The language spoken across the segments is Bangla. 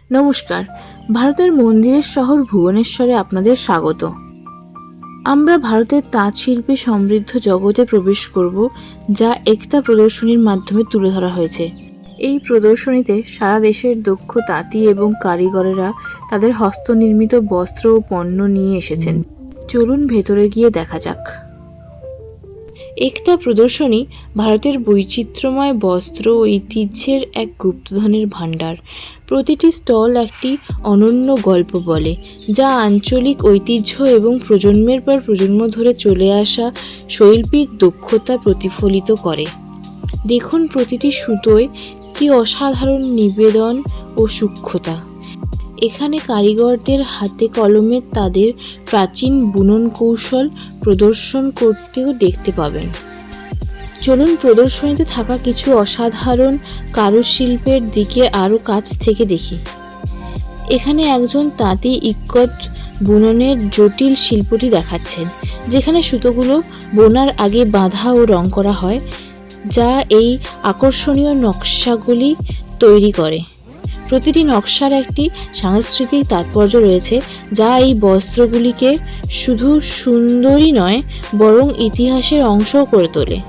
নমস্কার, ভারতের মন্দিরের শহর ভুবনেশ্বরে আপনাদের স্বাগত। আমরা ভারতের তাঁত শিল্পে সমৃদ্ধ জগতে প্রবেশ করব, যা একতা প্রদর্শনীর মাধ্যমে তুলে ধরা হয়েছে। এই প্রদর্শনীতে সারা দেশের দক্ষ তাঁতি এবং কারিগরেরা তাদের হস্তনির্মিত বস্ত্র ও পণ্য নিয়ে এসেছেন। চলুন ভেতরে গিয়ে দেখা যাক। একতা প্রদর্শনী ভারতের বৈচিত্র্যময় বস্ত্র ঐতিহ্যের এক গুপ্তধনের ভাণ্ডার। প্রতিটি স্টল একটি অনন্য গল্প বলে, যা আঞ্চলিক ঐতিহ্য এবং প্রজন্মের পর প্রজন্ম ধরে চলে আসা শৈল্পিক দক্ষতা প্রতিফলিত করে। দেখুন প্রতিটি সুতোয় কি অসাধারণ নিবেদন ও সূক্ষ্মতা। এখানে কারিগরদের হাতে কলমে তাদের প্রাচীন বুনন কৌশল প্রদর্শন করতেও দেখতে পাবেন। চলুন প্রদর্শনীতে থাকা কিছু অসাধারণ কারুশিল্পের দিকে আরও কাছ থেকে দেখি। এখানে একজন তাঁতি ইক্কত বুননের জটিল শিল্পটি দেখাচ্ছেন, যেখানে সুতোগুলো বোনার আগে বাঁধা ও রং করা হয়, যা এই আকর্ষণীয় নকশাগুলি তৈরি করে। প্রতিটি নকশার একটি সাংস্কৃতিক তাৎপর্য রয়েছে, যা এই বস্ত্রগুলিকে শুধু সুন্দরই নয়, বরং ইতিহাসের অংশও করে তোলে।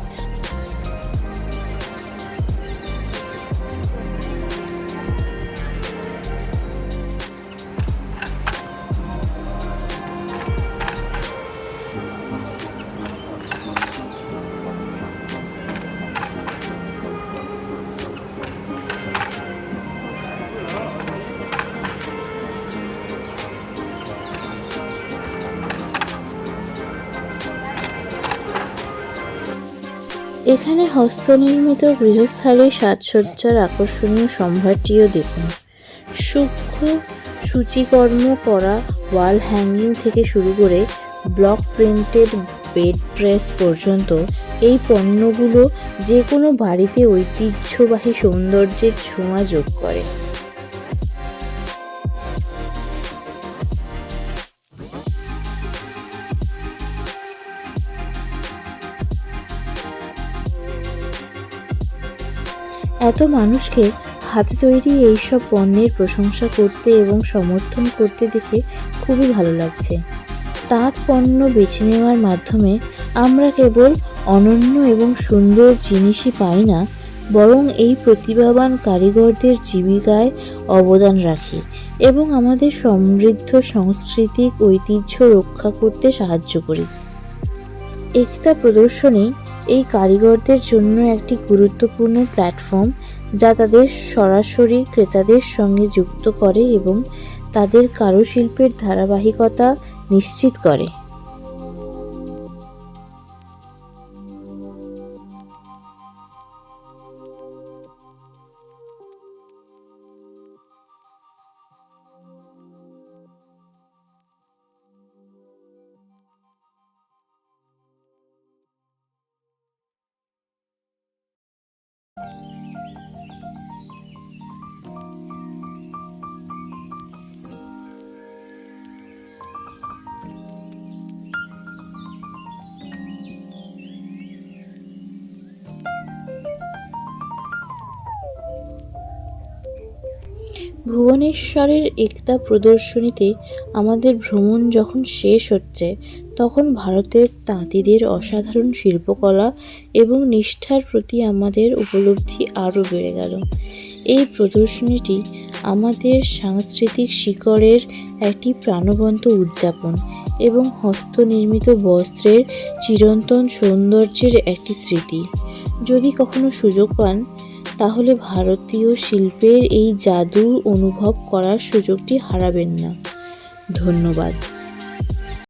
এখানে হস্তনির্মিত গৃহস্থালির সাজসজ্জার আকর্ষণীয় সম্ভারটিও দেখুন। সূক্ষ্ম সূচিকর্ম করা ওয়াল হ্যাঙ্গিং থেকে শুরু করে ব্লক প্রিন্টেড বেড ড্রেস পর্যন্ত, এই পণ্যগুলো যে কোনো বাড়িতে ঐতিহ্যবাহী সৌন্দর্যের ছোঁয়া যোগ করে। এত মানুষকে হাতে তৈরি এইসব পণ্যের প্রশংসা করতে এবং সমর্থন করতে দেখে খুবই ভালো লাগছে। তাঁত পণ্য বেছে নেওয়ার মাধ্যমে আমরা কেবল অনন্য এবং সুন্দর জিনিসই পাই না, বরং এই প্রতিভাবান কারিগরদের জীবিকায় অবদান রাখি এবং আমাদের সমৃদ্ধ সাংস্কৃতিক ঐতিহ্য রক্ষা করতে সাহায্য করি। একতা প্রদর্শনী এই কারিগরদের জন্য একটি গুরুত্বপূর্ণ প্ল্যাটফর্ম, যা তাদের সরাসরি ক্রেতাদের সঙ্গে যুক্ত করে এবং তাদের কারুশিল্পের ধারাবাহিকতা নিশ্চিত করে। ভুবনেশ্বরের একতা প্রদর্শনীতে আমাদের ভ্রমণ যখন শেষ হচ্ছে, তখন ভারতের তাঁতিদের অসাধারণ শিল্পকলা এবং নিষ্ঠার প্রতি আমাদের উপলব্ধি আরও বেড়ে গেল। এই প্রদর্শনীটি আমাদের সাংস্কৃতিক শিকড়ের একটি প্রাণবন্ত উদযাপন এবং হস্তনির্মিত বস্ত্রের চিরন্তন সৌন্দর্যের একটি স্মৃতি। যদি কখনো সুযোগ পান, তাহলে ভারতীয় শিল্পের এই জাদু অনুভব করার সুযোগটি হারাবেন না। ধন্যবাদ।